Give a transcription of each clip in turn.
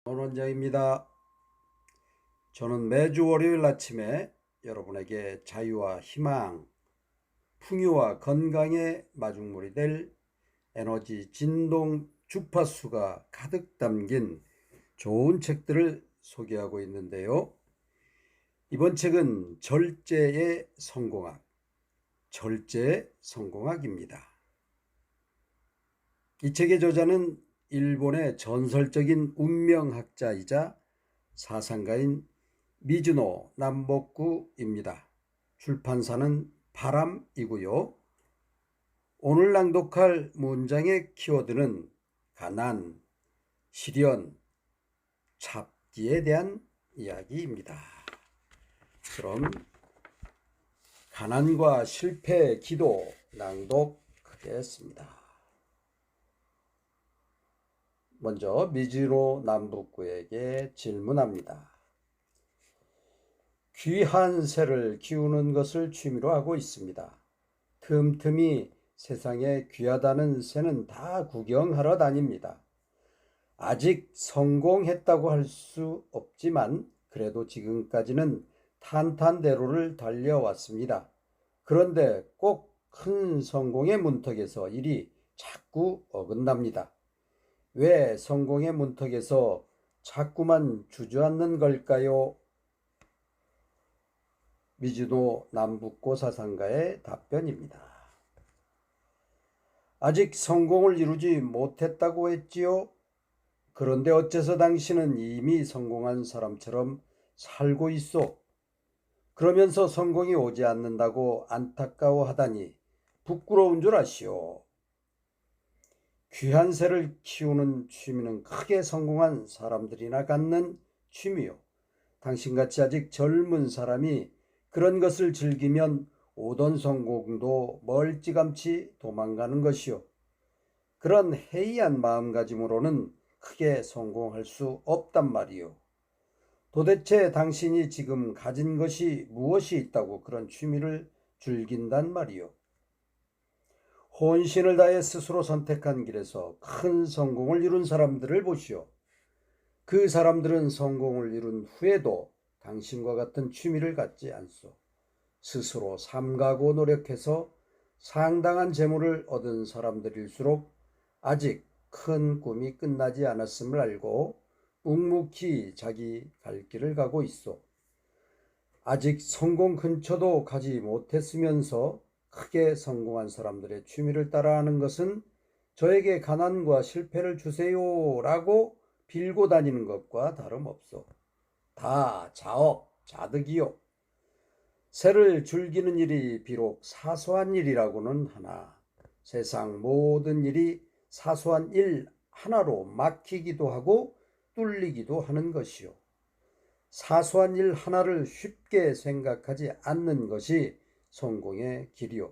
원장입니다. 저는 매주 월요일 아침에 여러분에게 자유와 희망, 풍요와 건강의 마중물이 될 에너지 진동 주파수가 가득 담긴 좋은 책들을 소개하고 있는데요. 이번 책은 절제의 성공학입니다. 이 책의 저자는 일본의 전설적인 운명학자이자 사상가인 미즈노 남보쿠입니다. 출판사는 바람이고요. 오늘 낭독할 문장의 키워드는 가난, 시련, 잡기에 대한 이야기입니다. 그럼 가난과 실패의 기도 낭독하겠습니다. 먼저 미즈노 남보쿠에게 질문합니다. 귀한 새를 키우는 것을 취미로 하고 있습니다. 틈틈이 세상에 귀하다는 새는 다 구경하러 다닙니다. 아직 성공했다고 할 수 없지만 그래도 지금까지는 탄탄대로를 달려왔습니다. 그런데 꼭 큰 성공의 문턱에서 일이 자꾸 어긋납니다. 왜 성공의 문턱에서 자꾸만 주저앉는 걸까요? 미즈노 남북고 사상가의 답변입니다. 아직 성공을 이루지 못했다고 했지요? 그런데 어째서 당신은 이미 성공한 사람처럼 살고 있어? 그러면서 성공이 오지 않는다고 안타까워하다니 부끄러운 줄 아시오. 귀한 새를 키우는 취미는 크게 성공한 사람들이나 갖는 취미요. 당신같이 아직 젊은 사람이 그런 것을 즐기면 오던 성공도 멀찌감치 도망가는 것이요. 그런 해이한 마음가짐으로는 크게 성공할 수 없단 말이요. 도대체 당신이 지금 가진 것이 무엇이 있다고 그런 취미를 즐긴단 말이요. 혼신을 다해 스스로 선택한 길에서 큰 성공을 이룬 사람들을 보시오. 그 사람들은 성공을 이룬 후에도 당신과 같은 취미를 갖지 않소. 스스로 삼가고 노력해서 상당한 재물을 얻은 사람들일수록 아직 큰 꿈이 끝나지 않았음을 알고 묵묵히 자기 갈 길을 가고 있소. 아직 성공 근처도 가지 못했으면서 크게 성공한 사람들의 취미를 따라하는 것은 저에게 가난과 실패를 주세요라고 빌고 다니는 것과 다름없소. 다 자업, 자득이요. 새를 즐기는 일이 비록 사소한 일이라고는 하나 세상 모든 일이 사소한 일 하나로 막히기도 하고 뚫리기도 하는 것이요. 사소한 일 하나를 쉽게 생각하지 않는 것이 성공의 길이요.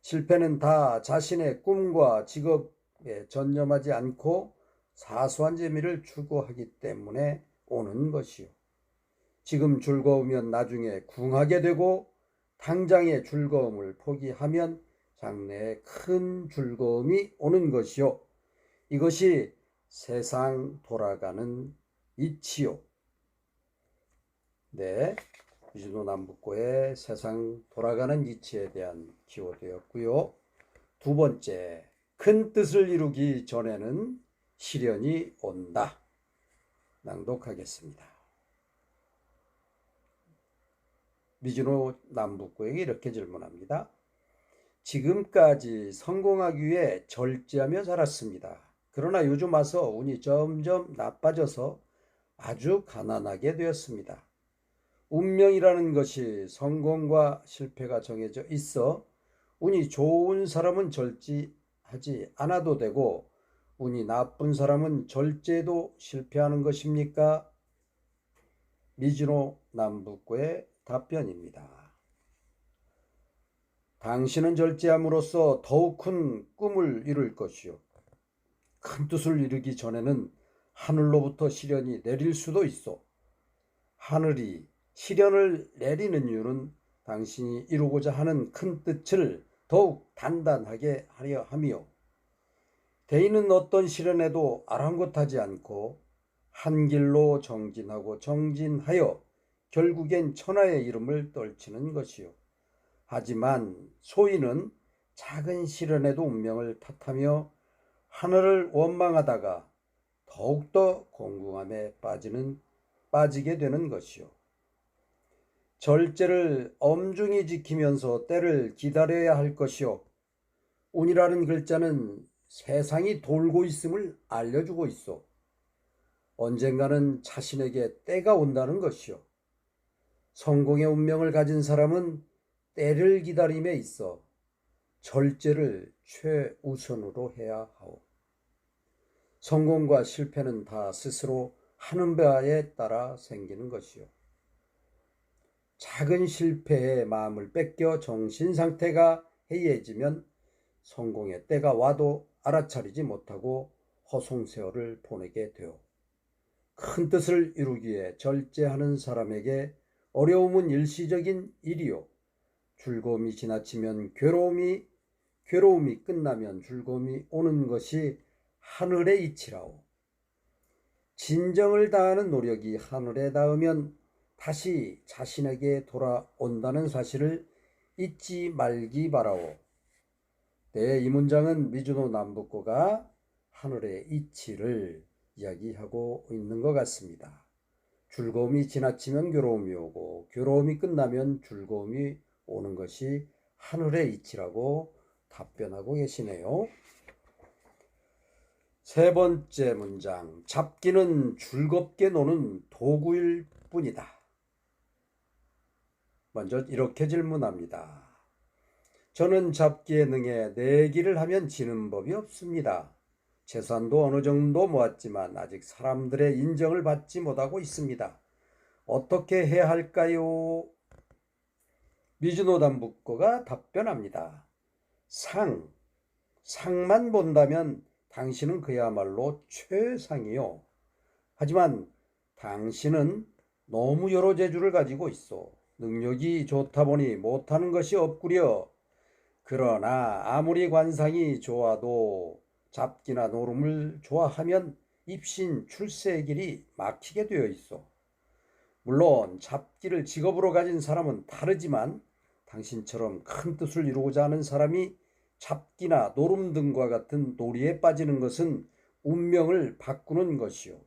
실패는 다 자신의 꿈과 직업에 전념하지 않고 사소한 재미를 추구하기 때문에 오는 것이요. 지금 즐거우면 나중에 궁하게 되고 당장의 즐거움을 포기하면 장래에 큰 즐거움이 오는 것이요. 이것이 세상 돌아가는 이치요. 네, 미즈노 남북고의 세상 돌아가는 이치에 대한 키워드였고요. 두 번째, 큰 뜻을 이루기 전에는 시련이 온다. 낭독하겠습니다. 미즈노 남북고에게 이렇게 질문합니다. 지금까지 성공하기 위해 절제하며 살았습니다. 그러나 요즘 와서 운이 점점 나빠져서 아주 가난하게 되었습니다. 운명이라는 것이 성공과 실패가 정해져 있어 운이 좋은 사람은 절제하지 않아도 되고 운이 나쁜 사람은 절제도 실패하는 것입니까? 미즈노 남북고의 답변입니다. 당신은 절제함으로써 더욱 큰 꿈을 이룰 것이요. 큰 뜻을 이루기 전에는 하늘로부터 시련이 내릴 수도 있어. 하늘이 시련을 내리는 이유는 당신이 이루고자 하는 큰 뜻을 더욱 단단하게 하려 함이요. 대인은 어떤 시련에도 아랑곳하지 않고 한 길로 정진하고 정진하여 결국엔 천하의 이름을 떨치는 것이요. 하지만 소인은 작은 시련에도 운명을 탓하며 하늘을 원망하다가 더욱더 공궁함에 빠지게 되는 것이요. 절제를 엄중히 지키면서 때를 기다려야 할 것이요. 운이라는 글자는 세상이 돌고 있음을 알려주고 있어. 언젠가는 자신에게 때가 온다는 것이요. 성공의 운명을 가진 사람은 때를 기다림에 있어 절제를 최우선으로 해야 하오. 성공과 실패는 다 스스로 하는 바에 따라 생기는 것이요. 작은 실패에 마음을 뺏겨 정신 상태가 해이해지면 성공의 때가 와도 알아차리지 못하고 허송세월을 보내게 되어 큰 뜻을 이루기에 절제하는 사람에게 어려움은 일시적인 일이요. 즐거움이 지나치면 괴로움이 끝나면 즐거움이 오는 것이 하늘의 이치라오. 진정을 다하는 노력이 하늘에 닿으면 다시 자신에게 돌아온다는 사실을 잊지 말기 바라오. 네, 이 문장은 미즈노 남북고가 하늘의 이치를 이야기하고 있는 것 같습니다. 즐거움이 지나치면 괴로움이 오고 괴로움이 끝나면 즐거움이 오는 것이 하늘의 이치라고 답변하고 계시네요. 세 번째 문장, 잡기는 즐겁게 노는 도구일 뿐이다. 먼저 이렇게 질문합니다. 저는 잡기에 능해 내기를 하면 지는 법이 없습니다. 재산도 어느 정도 모았지만 아직 사람들의 인정을 받지 못하고 있습니다. 어떻게 해야 할까요? 미즈노 남북고가 답변합니다. 상만 본다면 당신은 그야말로 최상이요. 하지만 당신은 너무 여러 재주를 가지고 있어. 능력이 좋다 보니 못하는 것이 없구려. 그러나 아무리 관상이 좋아도 잡기나 노름을 좋아하면 입신 출세의 길이 막히게 되어 있어. 물론 잡기를 직업으로 가진 사람은 다르지만 당신처럼 큰 뜻을 이루고자 하는 사람이 잡기나 노름 등과 같은 놀이에 빠지는 것은 운명을 바꾸는 것이요.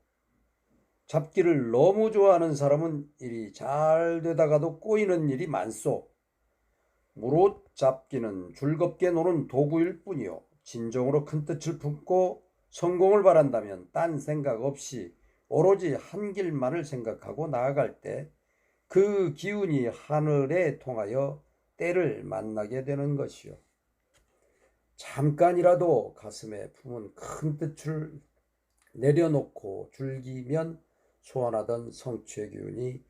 잡기를 너무 좋아하는 사람은 일이 잘 되다가도 꼬이는 일이 많소. 무릇 잡기는 즐겁게 노는 도구일 뿐이요. 진정으로 큰 뜻을 품고 성공을 바란다면 딴 생각 없이 오로지 한 길만을 생각하고 나아갈 때 그 기운이 하늘에 통하여 때를 만나게 되는 것이요. 잠깐이라도 가슴에 품은 큰 뜻을 내려놓고 즐기면 소원하던 성취의 기운이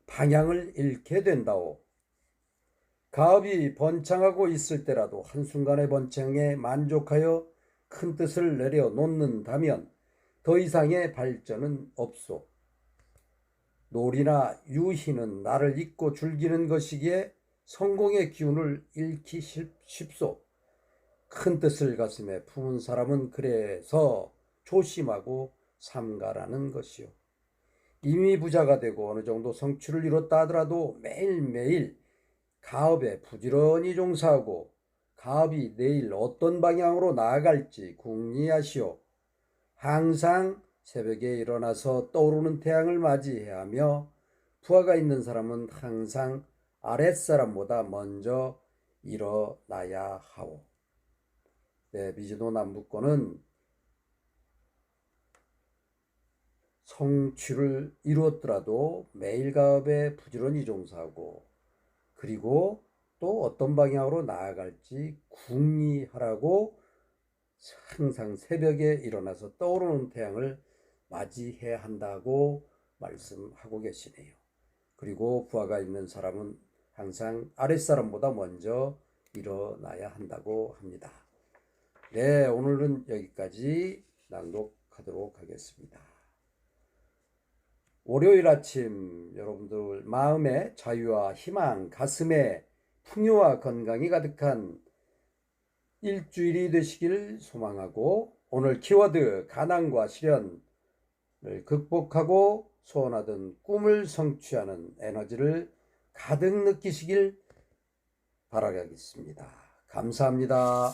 방향을 잃게 된다오. 가업이 번창하고 있을 때라도 한순간의 번창에 만족하여 큰 뜻을 내려놓는다면 더 이상의 발전은 없소. 놀이나 유희는 나를 잊고 즐기는 것이기에 성공의 기운을 잃기 쉽소. 큰 뜻을 가슴에 품은 사람은 그래서 조심하고 삼가라는 것이요. 이미 부자가 되고 어느 정도 성취를 이뤘다 하더라도 매일매일 가업에 부지런히 종사하고 가업이 내일 어떤 방향으로 나아갈지 궁리하시오. 항상 새벽에 일어나서 떠오르는 태양을 맞이해야 하며 부하가 있는 사람은 항상 아랫사람보다 먼저 일어나야 하오. 네, 미즈노 남북고는 성취를 이루었더라도 매일 가업에 부지런히 종사하고 그리고 또 어떤 방향으로 나아갈지 궁리하라고 항상 새벽에 일어나서 떠오르는 태양을 맞이해야 한다고 말씀하고 계시네요. 그리고 부하가 있는 사람은 항상 아랫사람보다 먼저 일어나야 한다고 합니다. 네, 오늘은 여기까지 낭독하도록 하겠습니다. 월요일 아침 여러분들 마음의 자유와 희망, 가슴에 풍요와 건강이 가득한 일주일이 되시길 소망하고 오늘 키워드 가난과 실현 극복하고 소원하던 꿈을 성취하는 에너지를 가득 느끼시길 바라겠습니다. 감사합니다.